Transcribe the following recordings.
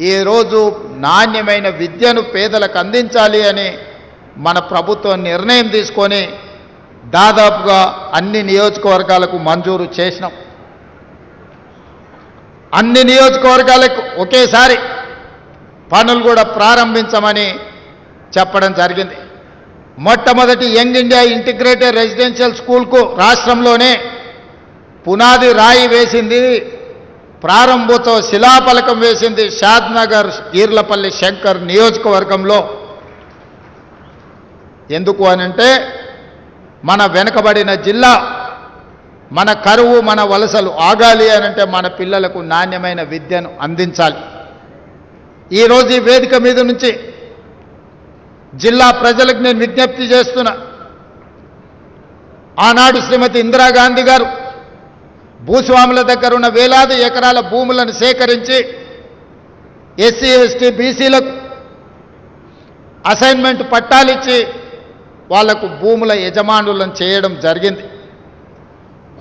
ఈరోజు నాణ్యమైన విద్యను పేదలకు అందించాలి అని మన ప్రభుత్వం నిర్ణయం తీసుకొని దాదాపుగా అన్ని నియోజకవర్గాలకు మంజూరు చేసినాం. అన్ని నియోజకవర్గాలకు ఒకేసారి పనులు కూడా ప్రారంభించమని చెప్పడం జరిగింది. మొట్టమొదటి యంగ్ ఇండియా ఇంటిగ్రేటెడ్ రెసిడెన్షియల్ స్కూల్కు రాష్ట్రంలోనే పునాది రాయి వేసింది, ప్రారంభోత్సవ శిలాఫలకం వేసింది షాద్నగర్ ఈర్లపల్లి శంకర్ నియోజకవర్గంలో. ఎందుకు అనంటే మన వెనుకబడిన జిల్లా, మన కరువు, మన వలసలు ఆగాలి అనంటే మన పిల్లలకు నాణ్యమైన విద్యను అందించాలి. ఈరోజు ఈ వేదిక మీద నుంచి జిల్లా ప్రజలకు నేను విజ్ఞప్తి చేస్తున్నా. ఆనాడు శ్రీమతి ఇందిరాగాంధీ గారు భూస్వాముల దగ్గర ఉన్న వేలాది ఎకరాల భూములను సేకరించి ఎస్సీ ఎస్టీ బీసీలకు అసైన్మెంట్ పట్టాలిచ్చి వాళ్లకు భూముల యజమానులను చేయడం జరిగింది.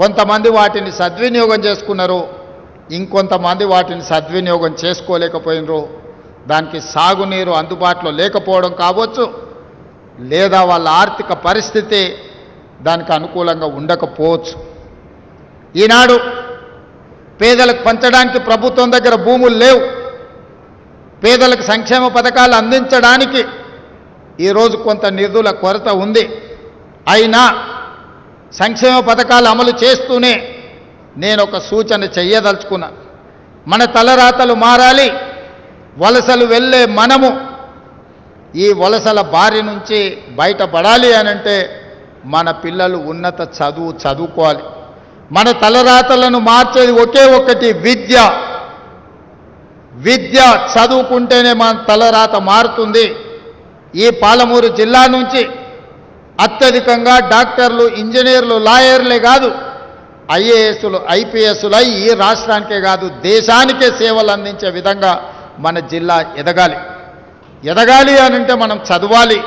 కొంతమంది వాటిని సద్వినియోగం చేసుకున్నారు, ఇంకొంతమంది వాటిని సద్వినియోగం చేసుకోలేకపోయినరు. దానికి సాగునీరు అందుబాటులో లేకపోవడం కావచ్చు, లేదా వాళ్ళ ఆర్థిక పరిస్థితి దానికి అనుకూలంగా ఉండకపోవచ్చు. ఈనాడు పేదలకు పంచడానికి ప్రభుత్వం దగ్గర భూములు లేవు. పేదలకు సంక్షేమ పథకాలు అందించడానికి ఈరోజు కొంత నిధుల కొరత ఉంది. అయినా సంక్షేమ పథకాలు అమలు చేస్తూనే నేను ఒక సూచన చెయ్యదలుచుకున్నా. మన తలరాతలు మారాలి. వలసలు వెళ్ళే మనము ఈ వలసల బారి నుంచి బయటపడాలి అనంటే మన పిల్లలు ఉన్నత చదువుకోవాలి. మన తలరాతలను మార్చేది ఒకే ఒక్కటి విద్య. విద్య చదువుకుంటేనే మన తలరాత మారుతుంది. ఈ పాలమూరు జిల్లా నుంచి అత్యధికంగా డాక్టర్లు, ఇంజనీర్లు, లాయర్లే కాదు, ఐఏఎస్లు, ఐపీఎస్లు ఈ రాష్ట్రానికే కాదు దేశానికే సేవలు అందించే విధంగా మన జిల్లా ఎదగాలి. ఎదగాలి అనంటే మనం చదవాలి.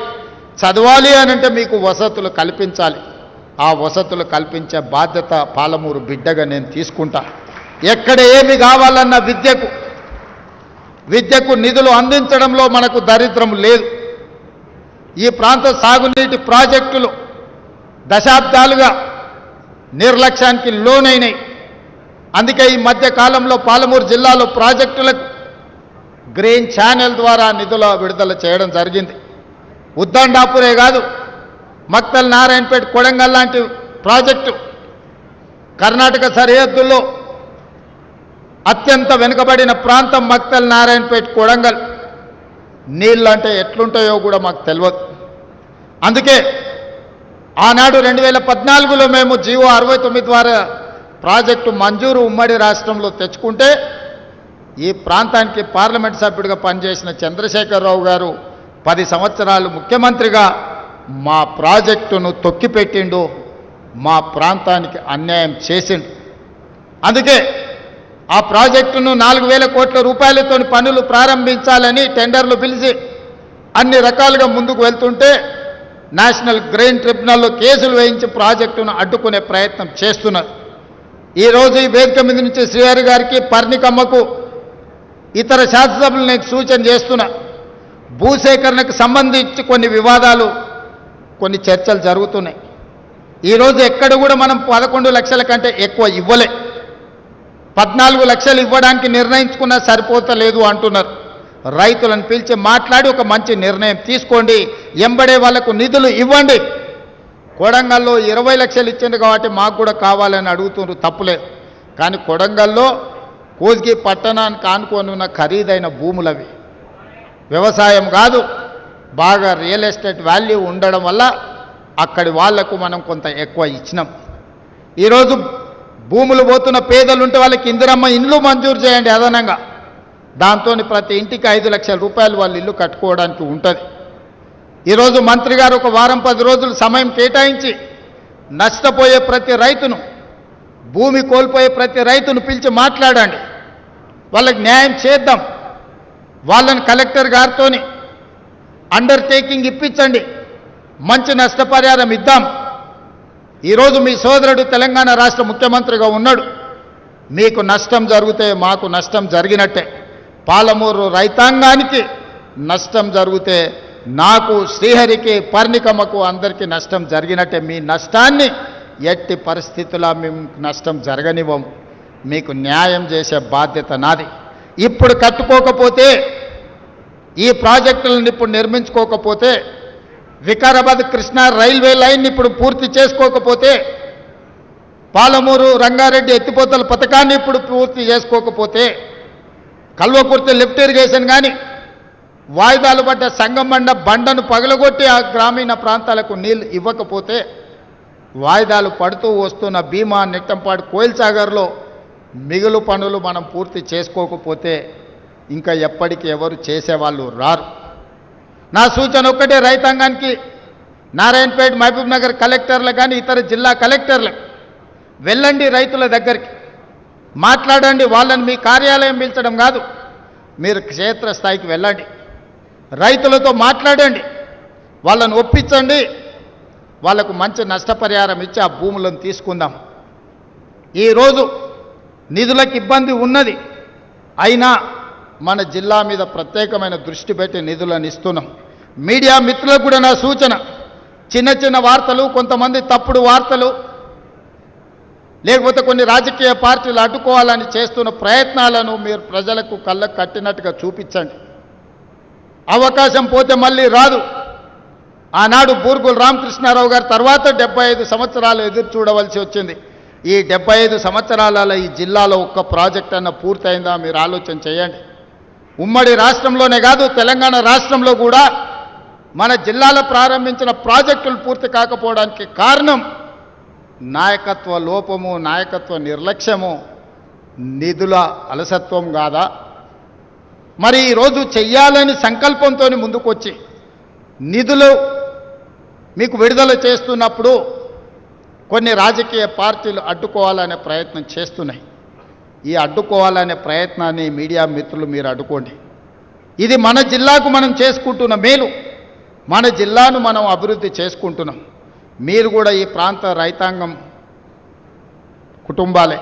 చదవాలి అనంటే మీకు వసతులు కల్పించాలి. ఆ వసతులు కల్పించే బాధ్యత పాలమూరు బిడ్డగా నేను తీసుకుంటా. ఎక్కడ ఏమి కావాలన్న విద్యకు నిధులు అందించడంలో మనకు దరిద్రం లేదు. ఈ ప్రాంత సాగునీటి ప్రాజెక్టులు దశాబ్దాలుగా నిర్లక్ష్యానికి లోనైనాయి. అందుకే ఈ మధ్య కాలంలో పాలమూరు జిల్లాలో ప్రాజెక్టులకు గ్రీన్ ఛానల్ ద్వారా నిధుల విడుదల చేయడం జరిగింది. ఉద్దండాపురే కాదు, మక్తల్, నారాయణపేట, కొడంగల్ లాంటి ప్రాజెక్టు కర్ణాటక సరిహద్దుల్లో అత్యంత వెనుకబడిన ప్రాంతం మక్తల్, నారాయణపేట, కొడంగల్. నీళ్ళు అంటే ఎట్లుంటాయో కూడా మాకు తెలియదు. అందుకే ఆనాడు 2014లో మేము జీవో 69 ద్వారా ప్రాజెక్టు మంజూరు ఉమ్మడి రాష్ట్రంలో తెచ్చుకుంటే ఈ ప్రాంతానికి పార్లమెంట్ సభ్యుడిగా పనిచేసిన చంద్రశేఖరరావు గారు 10 సంవత్సరాలు ముఖ్యమంత్రిగా మా ప్రాజెక్టును తొక్కిపెట్టిండు, మా ప్రాంతానికి అన్యాయం చేసిండు. అందుకే ఆ ప్రాజెక్టును 4,000 కోట్ల రూపాయలతో పనులు ప్రారంభించాలని టెండర్లు పిలిచి అన్ని రకాలుగా ముందుకు వెళ్తుంటే నేషనల్ గ్రీన్ ట్రిబ్యునల్లో కేసులు వేయించి ప్రాజెక్టును అడ్డుకునే ప్రయత్నం చేస్తున్నారు. ఈరోజు ఈ వేదిక మీద నుంచి శ్రీహరి గారికి, పర్ణికమ్మకు, ఇతర శాసనసభ్యులు నేను సూచన చేస్తున్నా. భూసేకరణకు సంబంధించి కొన్ని వివాదాలు, కొన్ని చర్చలు జరుగుతున్నాయి. ఈరోజు ఎక్కడ కూడా మనం 11 లక్షల కంటే ఎక్కువ ఇవ్వలే. 14 లక్షలు ఇవ్వడానికి నిర్ణయించుకున్నా సరిపోతలేదు అంటున్నారు. రైతులను పిలిచి మాట్లాడి ఒక మంచి నిర్ణయం తీసుకోండి, ఎంబడే వాళ్లకు నిధులు ఇవ్వండి. కొడంగల్లో 20 లక్షలు ఇచ్చింది కాబట్టి మాకు కూడా కావాలని అడుగుతున్నారు, తప్పులేదు. కానీ కొడంగల్లో కోస్గి పట్టణానికి ఆనుకొని ఉన్న ఖరీదైన భూములవి, వ్యవసాయం కాదు, బాగా రియల్ ఎస్టేట్ వాల్యూ ఉండడం వల్ల అక్కడి వాళ్లకు మనం కొంత ఎక్కువ ఇచ్చినాం. ఈరోజు భూములు పోతున్న పేదలు ఉంటే వాళ్ళకి ఇందిరమ్మ ఇండ్లు మంజూరు చేయండి అదనంగా. దాంతో ప్రతి ఇంటికి 5 లక్షల రూపాయలు వాళ్ళు ఇల్లు కట్టుకోవడానికి ఉంటుంది. ఈరోజు మంత్రి గారు ఒక వారం 10 రోజులు సమయం కేటాయించి నష్టపోయే ప్రతి రైతును, భూమి కోల్పోయే ప్రతి రైతును పిలిచి మాట్లాడండి, వాళ్ళకి న్యాయం చేద్దాం. వాళ్ళని కలెక్టర్ గారితో అండర్టేకింగ్ ఇప్పించండి, మంచి నష్టపరిహారం ఇద్దాం. ఈరోజు మీ సోదరుడు తెలంగాణ రాష్ట్ర ముఖ్యమంత్రిగా ఉన్నాడు. మీకు నష్టం జరిగితే మాకు నష్టం జరిగినట్టే. పాలమూరు రైతాంగానికి నష్టం జరిగితే నాకు, శ్రీహరికి, పర్ణికమ్మకు అందరికీ నష్టం జరిగినట్టే. మీ నష్టాన్ని ఎట్టి పరిస్థితుల్లో మేము నష్టం జరగనివ్వం. మీకు న్యాయం చేసే బాధ్యత నాది. ఇప్పుడు కట్టుకోకపోతే, ఈ ప్రాజెక్టులను ఇప్పుడు నిర్మించుకోకపోతే, వికారాబాద్ కృష్ణా రైల్వే లైన్ ఇప్పుడు పూర్తి చేసుకోకపోతే, పాలమూరు రంగారెడ్డి ఎత్తిపోతల పథకాన్ని ఇప్పుడు పూర్తి చేసుకోకపోతే, కల్వకుర్తి లిఫ్ట్ ఇరిగేషన్ కానీ, వాయిదాలు పడ్డ సంగమండ బండను పగలగొట్టి ఆ గ్రామీణ ప్రాంతాలకు నీళ్ళు ఇవ్వకపోతే, వాయిదాలు పడుతూ వస్తున్న భీమా, నెట్టంపాడు, కోయిల్ సాగర్లో మిగులు పనులు మనం పూర్తి చేసుకోకపోతే ఇంకా ఎప్పటికీ ఎవరు చేసేవాళ్ళు రారు. నా సూచన ఒక్కటే రైతాంగానికి, నారాయణపేట, మహబూబ్ నగర్ కలెక్టర్లకు కానీ ఇతర జిల్లా కలెక్టర్లకు వెళ్ళండి, రైతుల దగ్గరికి మాట్లాడండి. వాళ్ళని మీ కార్యాలయం పిలిచడం కాదు, మీరు క్షేత్రస్థాయికి వెళ్ళండి, రైతులతో మాట్లాడండి, వాళ్ళను ఒప్పించండి, వాళ్లకు మంచి నష్టపరిహారం ఇచ్చి ఆ భూములను తీసుకుందాం. ఈరోజు నిధులకు ఇబ్బంది ఉన్నది, అయినా మన జిల్లా మీద ప్రత్యేకమైన దృష్టి పెట్టి నిధులను ఇస్తున్నాం. మీడియా మిత్రులకు కూడా నా సూచన, చిన్న చిన్న వార్తలు, కొంతమంది తప్పుడు వార్తలు, లేకపోతే కొన్ని రాజకీయ పార్టీలు అడ్డుకోవాలని చేస్తున్న ప్రయత్నాలను మీరు ప్రజలకు కళ్ళకు కట్టినట్టుగా చూపించండి. అవకాశం పోతే మళ్ళీ రాదు. ఆనాడు బూర్గుల రామకృష్ణారావు గారు తర్వాత 75 సంవత్సరాలు ఎదురు చూడవలసి వచ్చింది. ఈ 75 సంవత్సరాలలో ఈ జిల్లాలో ఒక్క ప్రాజెక్ట్ అన్న పూర్తయిందా మీరు ఆలోచన చేయండి. ఉమ్మడి రాష్ట్రంలోనే కాదు, తెలంగాణ రాష్ట్రంలో కూడా మన జిల్లాలో ప్రారంభించిన ప్రాజెక్టులు పూర్తి కాకపోవడానికి కారణం నాయకత్వ లోపము, నాయకత్వ నిర్లక్ష్యము, నిధుల అలసత్వం కాదా? మరి ఈరోజు చెయ్యాలని సంకల్పంతో ముందుకొచ్చి నిధులు మీకు విడుదల చేస్తున్నప్పుడు కొన్ని రాజకీయ పార్టీలు అడ్డుకోవాలనే ప్రయత్నం చేస్తున్నాయి. ఈ అడ్డుకోవాలనే ప్రయత్నాన్ని మీడియా మిత్రులు మీరు అడ్డుకోండి. ఇది మన జిల్లాకు మనం చేసుకుంటున్న మేలు, మన జిల్లాను మనం అభివృద్ధి చేసుకుంటున్నాం. మీరు కూడా ఈ ప్రాంత రైతాంగం కుటుంబాలే.